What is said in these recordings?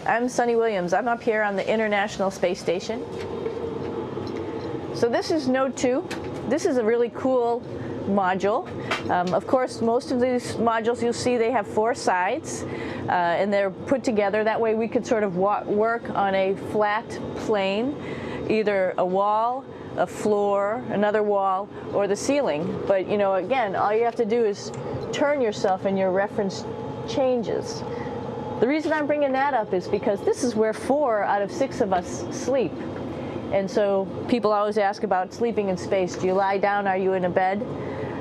I'm Sunny Williams. I'm up here on the International Space Station. So this is Node 2. This is a really cool module. Of course, most of these modules you'll see they have 4 sides, and they're put together. That way we could sort of work on a flat plane, either a wall, a floor, another wall, or the ceiling. But you know, again, all you have to do is turn yourself and your reference changes. The reason I'm bringing that up is because this is where 4 out of 6 of us sleep. And so people always ask about sleeping in space. Do you lie down? Are you in a bed?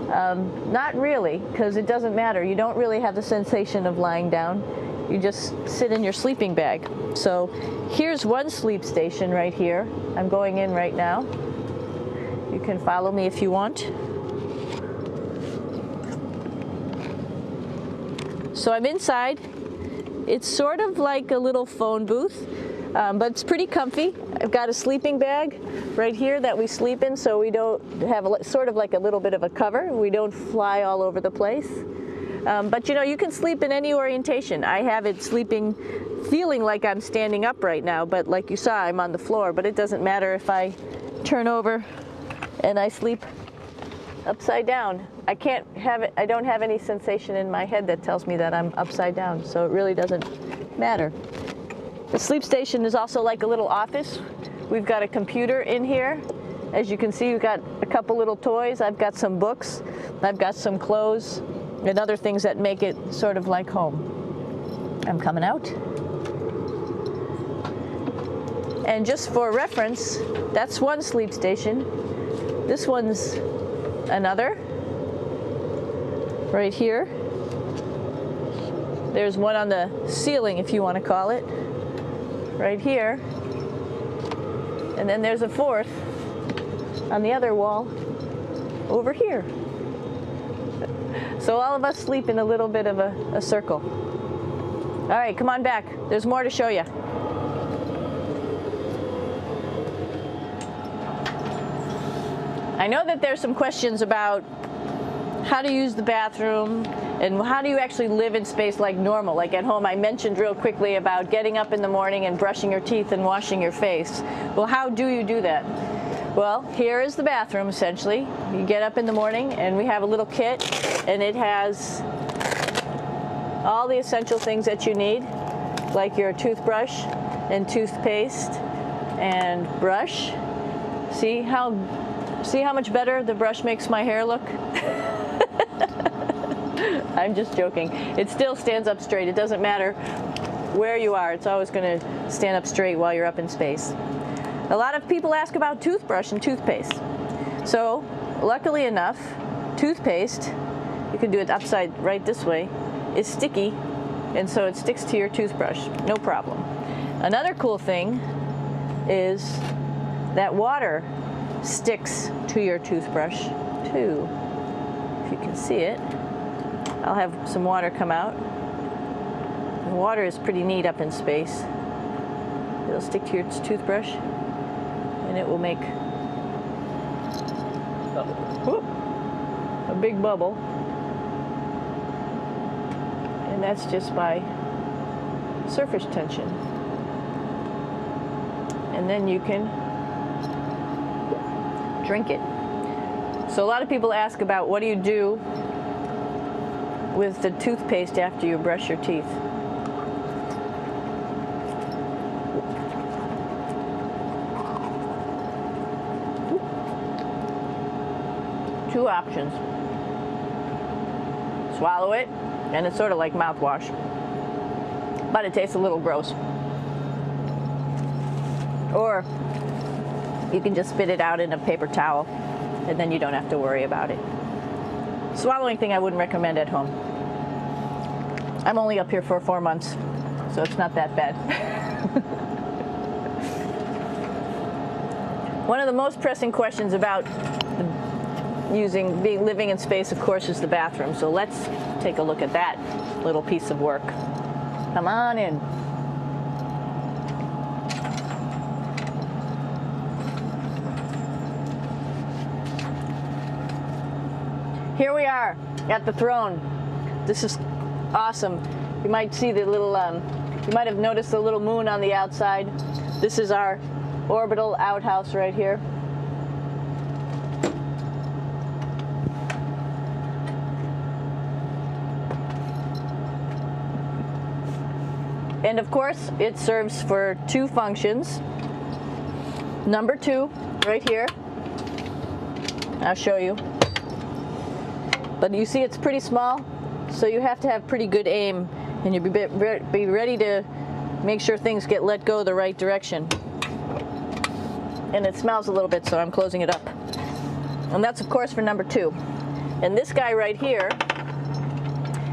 Not really, because it doesn't matter. You don't really have the sensation of lying down. You just sit in your sleeping bag. So here's one sleep station right here. I'm going in right now. You can follow me if you want. So I'm inside. It's sort of like a little phone booth, but it's pretty comfy. I've got a sleeping bag right here that we sleep in, so we don't have sort of like a little bit of a cover. We don't fly all over the place. But you know, you can sleep in any orientation. I have it sleeping, feeling like I'm standing up right now, but like you saw, I'm on the floor. But it doesn't matter if I turn over and I sleep upside down. I can't have it, I don't have any sensation in my head that tells me that I'm upside down, so it really doesn't matter. The sleep station is also like a little office. We've got a computer in here. As you can see, we've got a couple little toys. I've got some books. I've got some clothes and other things that make it sort of like home. I'm coming out. And just for reference, that's one sleep station. This one's another. Right here. There's one on the ceiling, if you want to call it, right here. And then there's a 4th on the other wall over here. So all of us sleep in a little bit of a circle. All right, come on back. There's more to show you. I know that there's some questions about how to use the bathroom and how do you actually live in space like normal, like at home. I mentioned real quickly about getting up in the morning and brushing your teeth and washing your face. Well, how do you do that? Well, here is the bathroom essentially. You get up in the morning and we have a little kit, and it has all the essential things that you need, like your toothbrush and toothpaste and brush. See how much better the brush makes my hair look? I'm just joking. It still stands up straight. It doesn't matter where you are. It's always going to stand up straight while you're up in space. A lot of people ask about toothbrush and toothpaste. So, luckily enough, toothpaste, you can do it upside right this way, is sticky, and so it sticks to your toothbrush. No problem. Another cool thing is that water sticks to your toothbrush too. If you can see it, I'll have some water come out. The water is pretty neat up in space. It'll stick to your toothbrush and it will make a big bubble. And that's just by surface tension. And then you can drink it. So a lot of people ask about what do you do with the toothpaste after you brush your teeth. Two options. Swallow it, and it's sort of like mouthwash, but it tastes a little gross. Or you can just spit it out in a paper towel, and then you don't have to worry about it. Swallowing thing I wouldn't recommend at home. I'm only up here for 4 months, so it's not that bad. One of the most pressing questions about living in space, of course, is the bathroom. So let's take a look at that little piece of work. Come on in. Here we are at the throne. This is awesome. You might see the little You might have noticed the little moon on the outside. This is our orbital outhouse right here. And of course, it serves for two functions. Number two, right here. I'll show you. But you see it's pretty small, so you have to have pretty good aim, and you'll be ready to make sure things get let go the right direction. And it smells a little bit, so I'm closing it up. And that's, of course, for number two. And this guy right here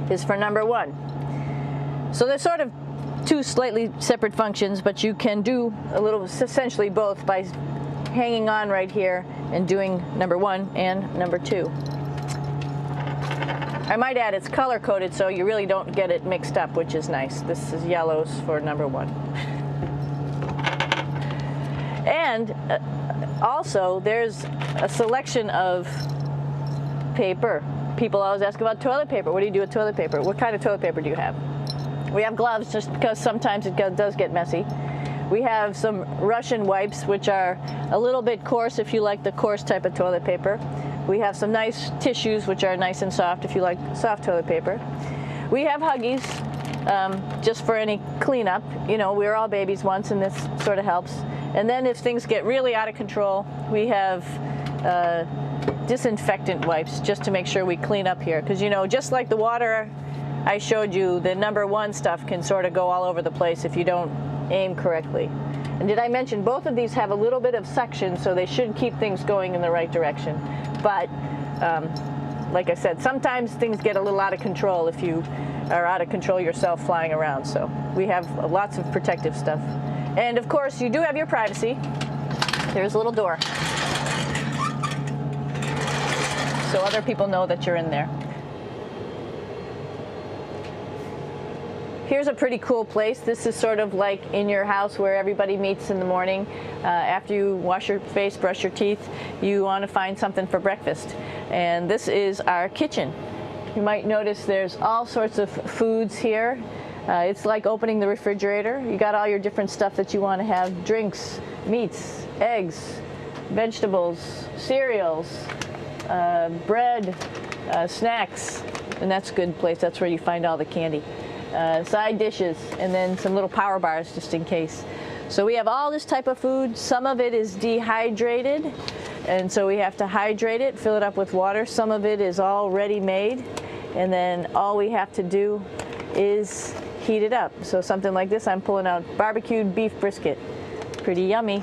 is for number one. So they're sort of two slightly separate functions, but you can do a little, essentially both, by hanging on right here and doing number one and number two. I might add it's color coded, so you really don't get it mixed up, which is nice. This is yellows for number one. And also there's a selection of paper. People always ask about toilet paper. What do you do with toilet paper? What kind of toilet paper do you have? We have gloves, just because sometimes it does get messy. We have some Russian wipes, which are a little bit coarse if you like the coarse type of toilet paper. We have some nice tissues, which are nice and soft if you like soft toilet paper. We have Huggies, just for any cleanup. You know, we were all babies once, and this sort of helps. And then if things get really out of control, we have disinfectant wipes, just to make sure we clean up here. Because, you know, just like the water I showed you, the number one stuff can sort of go all over the place if you don't aim correctly. And did I mention both of these have a little bit of suction, so they should keep things going in the right direction. But like I said, sometimes things get a little out of control if you are out of control yourself flying around. So we have lots of protective stuff. And of course, you do have your privacy. There's a little door, so other people know that you're in there. Here's a pretty cool place. This is sort of like in your house where everybody meets in the morning. After you wash your face, brush your teeth, you want to find something for breakfast. And this is our kitchen. You might notice there's all sorts of foods here. It's like opening the refrigerator. You got all your different stuff that you want to have: drinks, meats, eggs, vegetables, cereals, bread, snacks. And that's a good place. That's where you find all the candy. Side dishes, and then some little power bars just in case. So we have all this type of food. Some of it is dehydrated, and so we have to hydrate it, fill it up with water. Some of it is already made, and then all we have to do is heat it up. So something like this, I'm pulling out barbecued beef brisket. Pretty yummy.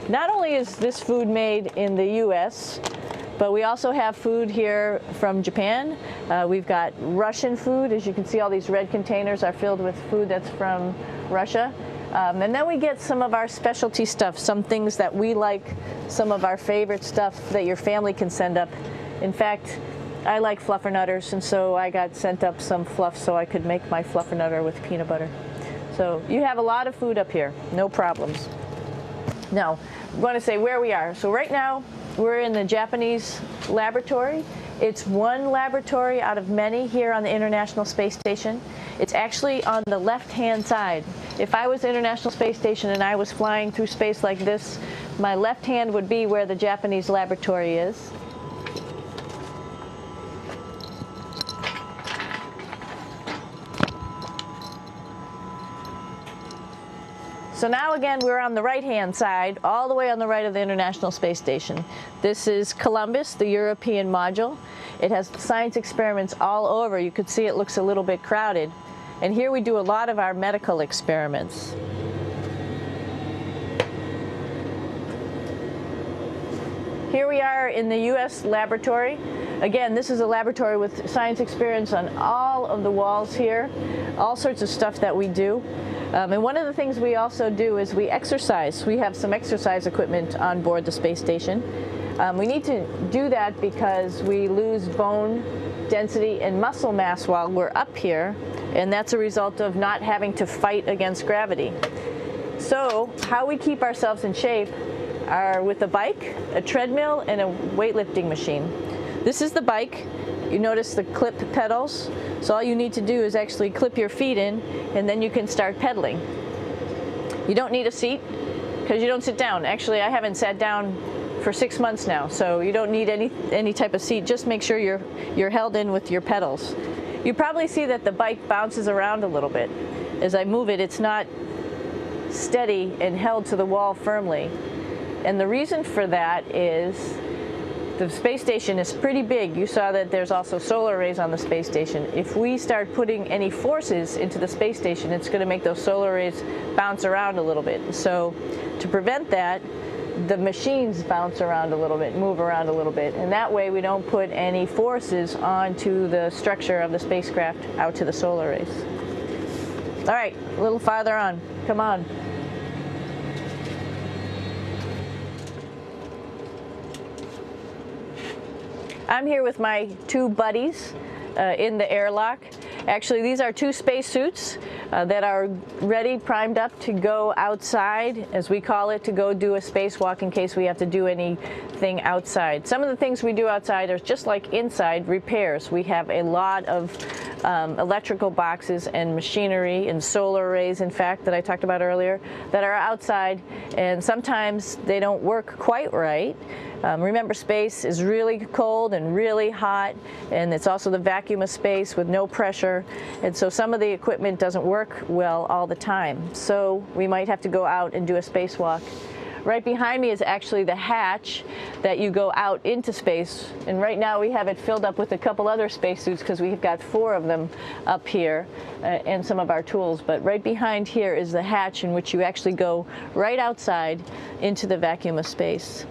Not only is this food made in the US, but we also have food here from Japan. We've got Russian food. As you can see, all these red containers are filled with food that's from Russia. And then we get some of our specialty stuff, some things that we like, some of our favorite stuff that your family can send up. In fact, I like fluffernutters, and so I got sent up some fluff so I could make my fluffernutter with peanut butter. So you have a lot of food up here, no problems. Now, I'm going to say where we are. So right now, we're in the Japanese laboratory. It's one laboratory out of many here on the International Space Station. It's actually on the left-hand side. If I was International Space Station and I was flying through space like this, my left hand would be where the Japanese laboratory is. So now again, we're on the right-hand side, all the way on the right of the International Space Station. This is Columbus, the European module. It has science experiments all over. You could see it looks a little bit crowded. And here we do a lot of our medical experiments. Here we are in the US laboratory. Again, this is a laboratory with science experiments on all of the walls here, all sorts of stuff that we do. And one of the things we also do is we exercise. We have some exercise equipment on board the space station. We need to do that because we lose bone density and muscle mass while we're up here, and that's a result of not having to fight against gravity. So how we keep ourselves in shape are with a bike, a treadmill, and a weightlifting machine. This is the bike. You notice the clip pedals. So all you need to do is actually clip your feet in, and then you can start pedaling. You don't need a seat because you don't sit down. Actually, I haven't sat down for 6 months now, so you don't need any type of seat. Just make sure you're held in with your pedals. You probably see that the bike bounces around a little bit. As I move it, it's not steady and held to the wall firmly. And the reason for that is the space station is pretty big. You saw that there's also solar arrays on the space station. If we start putting any forces into the space station, it's going to make those solar arrays bounce around a little bit. So to prevent that, the machines bounce around a little bit, move around a little bit, and that way we don't put any forces onto the structure of the spacecraft out to the solar arrays. All right, a little farther on. Come on. I'm here with my two buddies in the airlock. Actually, these are two spacesuits that are ready, primed up to go outside, as we call it, to go do a spacewalk in case we have to do anything outside. Some of the things we do outside are just like inside, repairs. We have a lot of electrical boxes and machinery and solar arrays, in fact, that I talked about earlier, that are outside, and sometimes they don't work quite right. Remember, space is really cold and really hot, and it's also the vacuum of space with no pressure, and so some of the equipment doesn't work well all the time. So we might have to go out and do a spacewalk. Right behind me is actually the hatch that you go out into space, and right now we have it filled up with a couple other spacesuits because we've got 4 of them up here and some of our tools. But right behind here is the hatch in which you actually go right outside into the vacuum of space.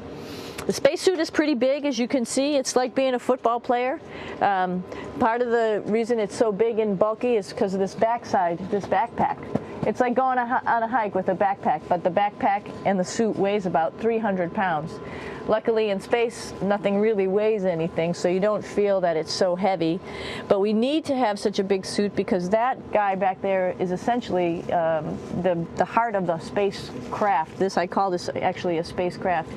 The spacesuit is pretty big, as you can see. It's like being a football player. Part of the reason it's so big and bulky is because of this backside, this backpack. It's like going on a hike with a backpack, but the backpack and the suit weighs about 300 pounds. Luckily in space, nothing really weighs anything, so you don't feel that it's so heavy. But we need to have such a big suit because that guy back there is essentially the heart of the spacecraft. I call this actually a spacecraft.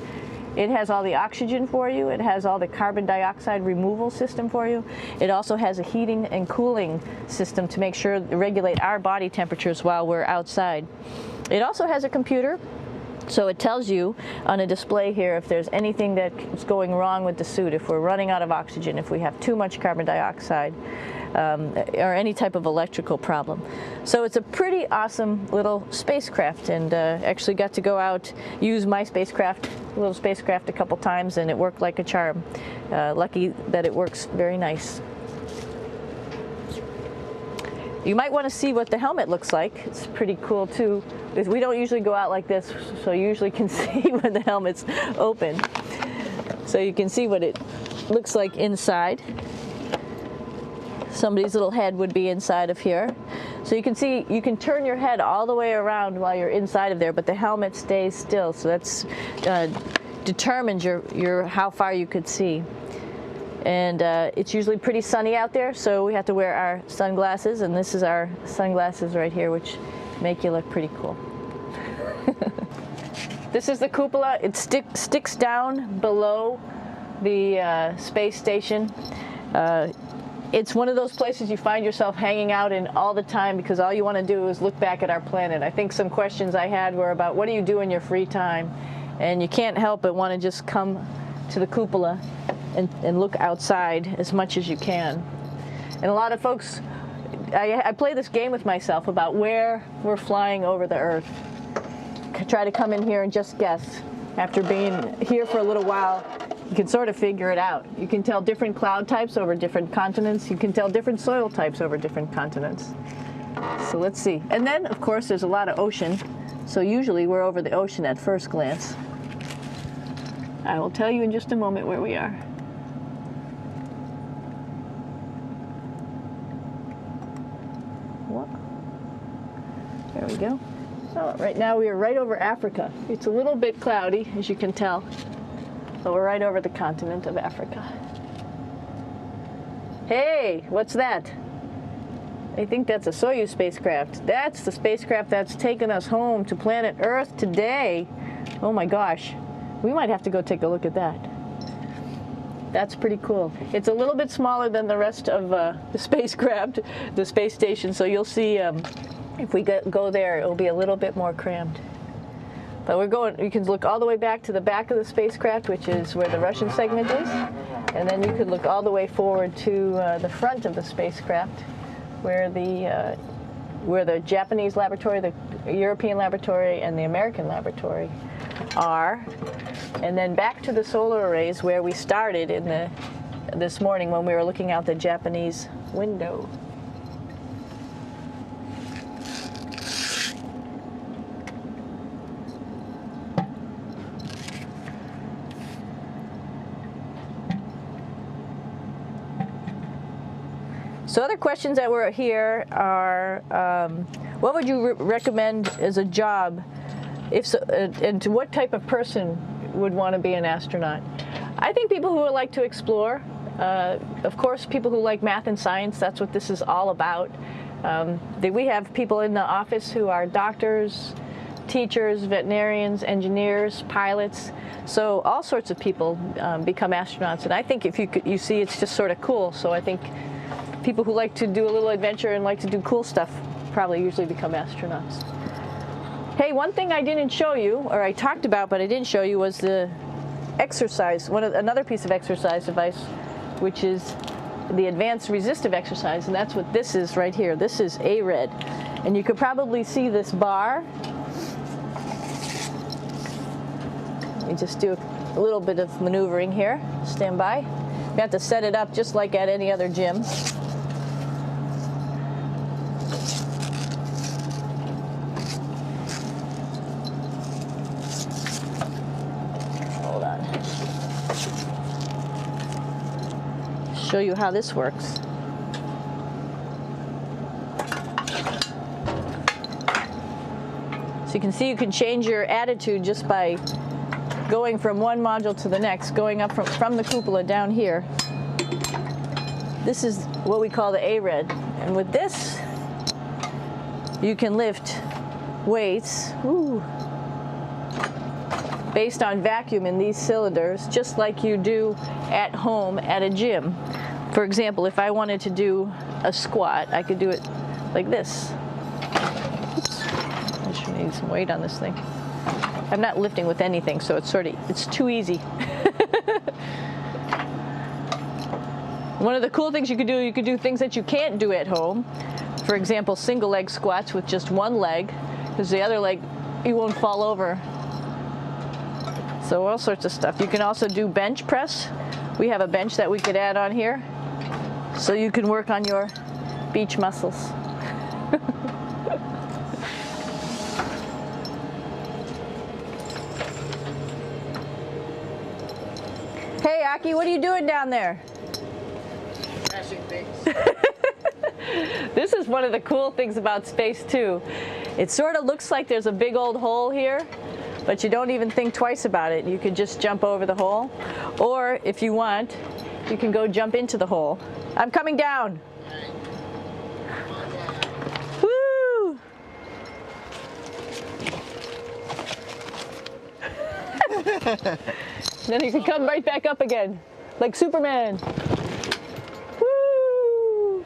It has all the oxygen for you. It has all the carbon dioxide removal system for you. It also has a heating and cooling system to make sure to regulate our body temperatures while we're outside. It also has a computer, so it tells you on a display here if there's anything that's going wrong with the suit, if we're running out of oxygen, if we have too much carbon dioxide, or any type of electrical problem. So it's a pretty awesome little spacecraft, and actually got to go out, use my little spacecraft a couple times, and it worked like a charm. Lucky that it works very nice. You might want to see what the helmet looks like. It's pretty cool too. We don't usually go out like this, so you usually can see when the helmet's open. So you can see what it looks like inside. Somebody's little head would be inside of here. So you can see, you can turn your head all the way around while you're inside of there, but the helmet stays still. So that's determines how far you could see. And it's usually pretty sunny out there, so we have to wear our sunglasses, and this is our sunglasses right here, which make you look pretty cool. This is the cupola. It sticks down below the space station. It's one of those places you find yourself hanging out in all the time because all you want to do is look back at our planet. I think some questions I had were about what do you do in your free time? And you can't help but want to just come to the cupola and look outside as much as you can. And a lot of folks, I play this game with myself about where we're flying over the Earth. Try to come in here and just guess. After being here for a little while, you can sort of figure it out. You can tell different cloud types over different continents. You can tell different soil types over different continents. So let's see. And then, of course, there's a lot of ocean. So usually we're over the ocean at first glance. I will tell you in just a moment where we are. There we go. So right now we are right over Africa. It's a little bit cloudy, as you can tell. So we're right over the continent of Africa. Hey, what's that? I think that's a Soyuz spacecraft. That's the spacecraft that's taken us home to planet Earth today. Oh my gosh. We might have to go take a look at that. That's pretty cool. It's a little bit smaller than the rest of the spacecraft, the space station, so you'll see if we go there, it'll be a little bit more crammed. But we're going, you can look all the way back to the back of the spacecraft, which is where the Russian segment is, and then you could look all the way forward to the front of the spacecraft, where the Japanese laboratory, the European laboratory, and the American laboratory are, and then back to the solar arrays where we started in this morning when we were looking out the Japanese window. So other questions that were here are, what would you recommend as a job, if so, and to what type of person would want to be an astronaut? I think people who would like to explore, of course people who like math and science, that's what this is all about. We have people in the office who are doctors, teachers, veterinarians, engineers, pilots, so all sorts of people become astronauts, and I think if you see it's just sort of cool, so I think people who like to do a little adventure and like to do cool stuff probably usually become astronauts. Hey, one thing I didn't show you, or I talked about but I didn't show you, was the exercise, another piece of exercise device, which is the advanced resistive exercise, and that's what this is right here. This is ARED, and you could probably see this bar. Let me just do a little bit of maneuvering here. Stand by. You have to set it up just like at any other gym. Show you how this works. So you can see you can change your attitude just by going from one module to the next, going up from the cupola down here. This is what we call the ARED, and with this you can lift weights based on vacuum in these cylinders, just like you do at home at a gym. For example, if I wanted to do a squat, I could do it like this. Oops. I should need some weight on this thing. I'm not lifting with anything, so it's too easy. One of the cool things you could do things that you can't do at home. For example, single leg squats with just one leg, because the other leg, you won't fall over. So all sorts of stuff. You can also do bench press. We have a bench that we could add on here, so you can work on your beach muscles. Hey Aki, what are you doing down there? Crashing things. This is one of the cool things about space too. It sort of looks like there's a big old hole here, but you don't even think twice about it. You could just jump over the hole, or if you want, you can go jump into the hole. I'm coming down. Woo! Then you can come right back up again, like Superman. Woo!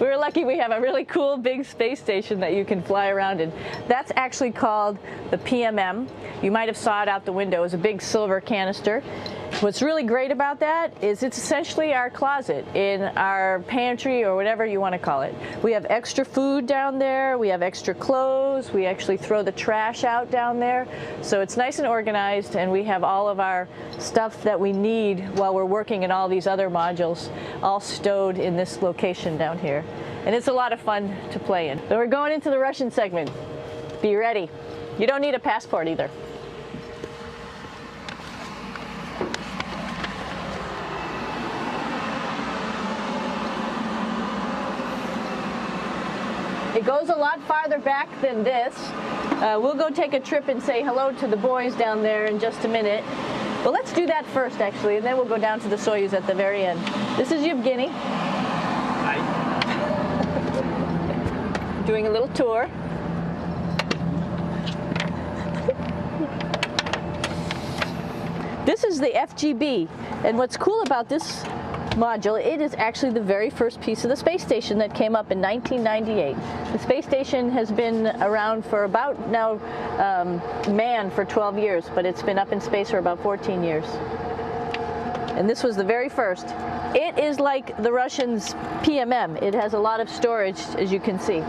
We're lucky we have a really cool big space station that you can fly around in. That's actually called the PMM. You might have saw it out the window. It's a big silver canister. What's really great about that is it's essentially our closet in our pantry, or whatever you want to call it. We have extra food down there, we have extra clothes, we actually throw the trash out down there. So it's nice and organized, and we have all of our stuff that we need while we're working in all these other modules all stowed in this location down here. And it's a lot of fun to play in. So we're going into the Russian segment. Be ready. You don't need a passport either. It goes a lot farther back than this. We'll go take a trip and say hello to the boys down there in just a minute. Well, let's do that first, actually, and then we'll go down to the Soyuz at the very end. This is Yevgeny. Hi. Doing a little tour. the FGB. And what's cool about this module, it is actually the very first piece of the space station that came up in 1998. The space station has been around for about now manned for 12 years, but it's been up in space for about 14 years. And this was the very first. It is like the Russians' PMM. It has a lot of storage, as you can see.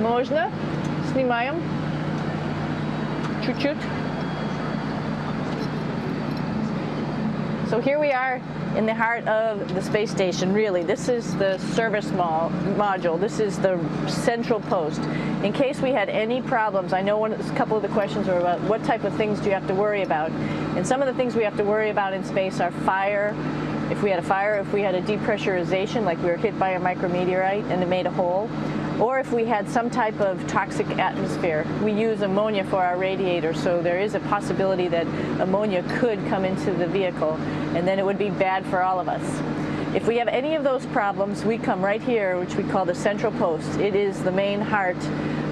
Можно? Снимаем. Чуть-чуть. So here we are in the heart of the space station, really. This is the service module. This is the central post. In case we had any problems, I know a couple of the questions were about what type of things do you have to worry about. And some of the things we have to worry about in space are fire. If we had a fire, if we had a depressurization, like we were hit by a micrometeorite and it made a hole, or if we had some type of toxic atmosphere. We use ammonia for our radiator, so there is a possibility that ammonia could come into the vehicle, and then it would be bad for all of us. If we have any of those problems, we come right here, which we call the central post. It is the main heart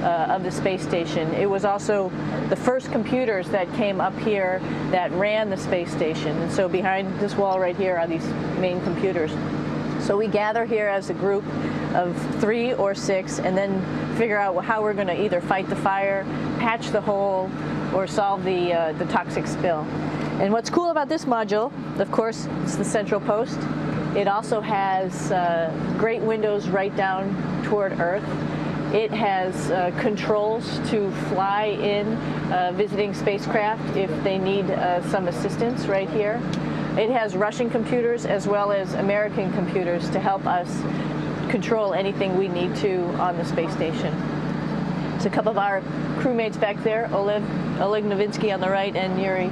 of the space station. It was also the first computers that came up here that ran the space station, and so behind this wall right here are these main computers. So we gather here as a group of 3 or 6 and then figure out how we're going to either fight the fire, patch the hole, or solve the toxic spill. And what's cool about this module, of course, it's the central post. It also has great windows right down toward Earth. It has controls to fly in visiting spacecraft if they need some assistance right here. It has Russian computers as well as American computers to help us control anything we need to on the space station. It's a couple of our crewmates back there, Oleg Novinsky on the right and Yuri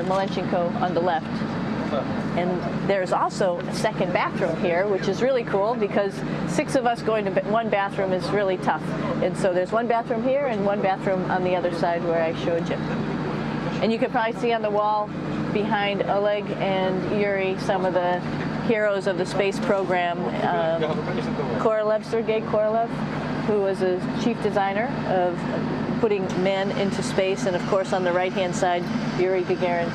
Malenchenko on the left. And there's also a second bathroom here, which is really cool because 6 of us going to one bathroom is really tough. And so there's one bathroom here and one bathroom on the other side where I showed you. And you can probably see on the wall behind Oleg and Yuri some of the heroes of the space program. Sergei Korolev, who was a chief designer of putting men into space, and of course on the right-hand side, Yuri Gagarin,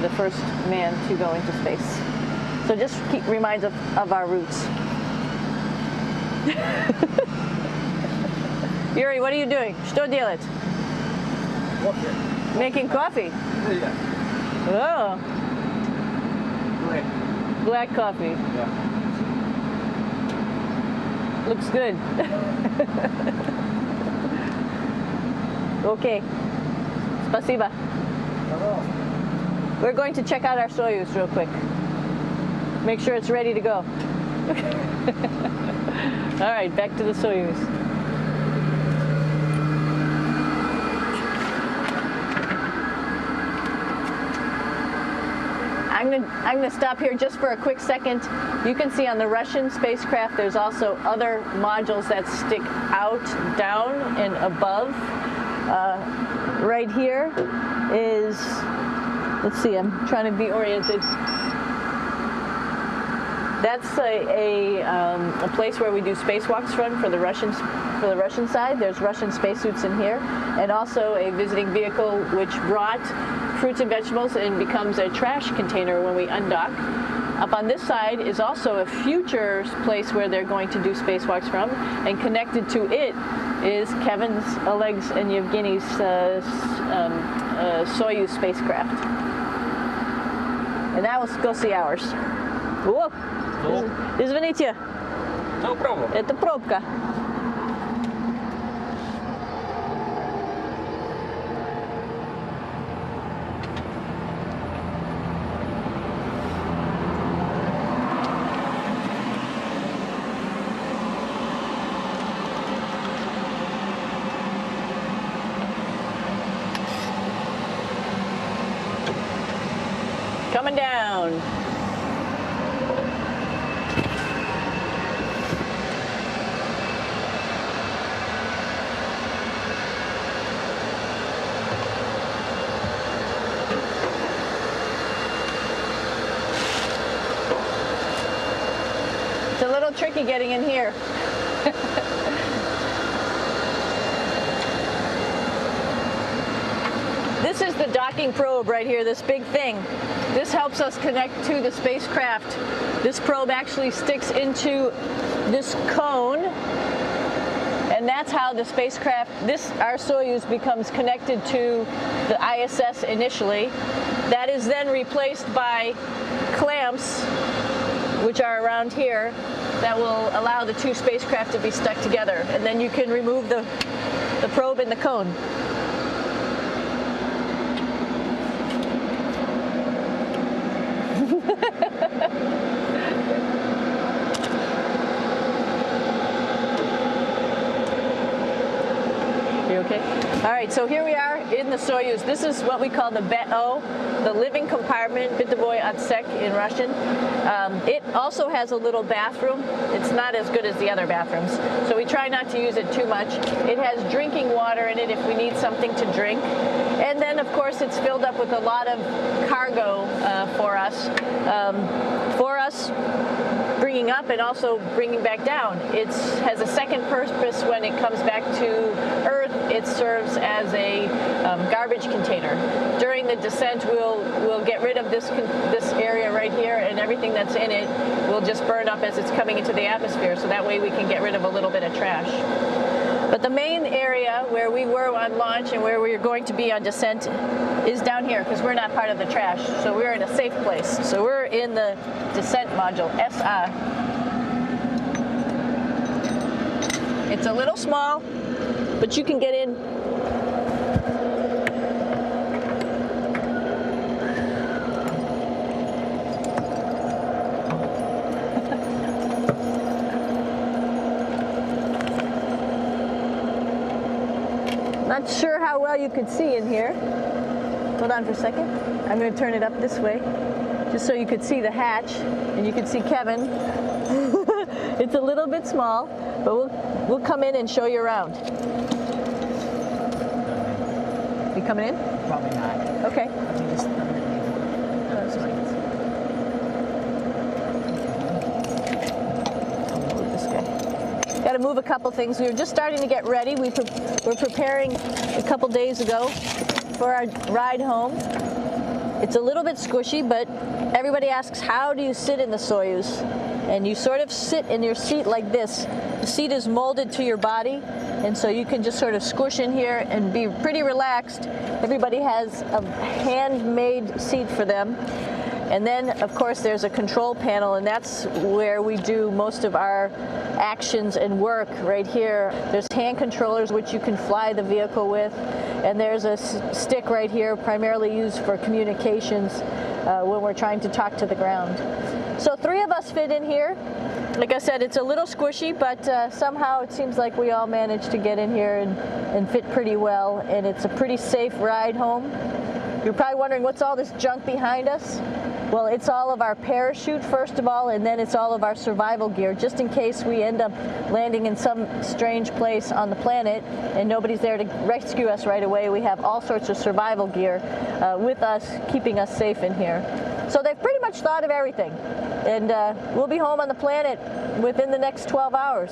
the first man to go into space. So just reminds of our roots. Yuri, what are you doing? Что делать? Coffee. Making coffee? Yeah. Oh. Black coffee. Yeah. Looks good. Okay. Спасибо. We're going to check out our Soyuz real quick. Make sure it's ready to go. All right, back to the Soyuz. I'm going to stop here just for a quick second. You can see on the Russian spacecraft there's also other modules that stick out, down, and above. Right here is, let's see, I'm trying to be oriented. That's a place where we do spacewalks from for the Russian side. There's Russian spacesuits in here, and also a visiting vehicle which brought fruits and vegetables and becomes a trash container when we undock. Up on this side is also a future place where they're going to do spacewalks from, and connected to it is Kevin's, Oleg's, and Yevgeny's Soyuz spacecraft. And now let's go see ours. Whoa! Извините. No problem. Это пробка. Coming down. little tricky getting in here. This is the docking probe right here, this big thing. This helps us connect to the spacecraft. This probe actually sticks into this cone, and that's how the spacecraft, our Soyuz, becomes connected to the ISS initially. That is then replaced by clamps, which are around here, that will allow the two spacecraft to be stuck together. And then you can remove the probe in the cone. You okay? All right, so here we are in the Soyuz. This is what we call the BEO, the living compartment, bytovoy otsek in Russian. It also has a little bathroom. It's not as good as the other bathrooms, so we try not to use it too much. It has drinking water in it if we need something to drink. And then, of course, it's filled up with a lot of cargo for us. Bringing up and also bringing back down. It has a second purpose when it comes back to Earth. It serves as a garbage container. During the descent, we'll get rid of this area right here, and everything that's in it will just burn up as it's coming into the atmosphere, so that way we can get rid of a little bit of trash. But the main area where we were on launch and where we're going to be on descent is down here, because we're not part of the trash. So we're in a safe place. So we're in the descent module, SA. It's a little small, but you can get in. Not sure how well you could see in here. Hold on for a second. I'm going to turn it up this way, just so you could see the hatch, and you could see Kevin. It's a little bit small, but we'll come in and show you around. You coming in? Probably not. Okay. Got to move a couple things. We were just starting to get ready. We're preparing a couple days ago for our ride home. It's a little bit squishy, but everybody asks, how do you sit in the Soyuz? And you sort of sit in your seat like this. The seat is molded to your body, and so you can just sort of squish in here and be pretty relaxed. Everybody has a handmade seat for them. And then, of course, there's a control panel, and that's where we do most of our actions and work right here. There's hand controllers, which you can fly the vehicle with, and there's a stick right here, primarily used for communications when we're trying to talk to the ground. So 3 of us fit in here. Like I said, it's a little squishy, but somehow it seems like we all managed to get in here and fit pretty well, and it's a pretty safe ride home. You're probably wondering, what's all this junk behind us? Well, it's all of our parachute, first of all, and then it's all of our survival gear, just in case we end up landing in some strange place on the planet and nobody's there to rescue us right away. We have all sorts of survival gear with us, keeping us safe in here. So they've pretty much thought of everything, and we'll be home on the planet within the next 12 hours.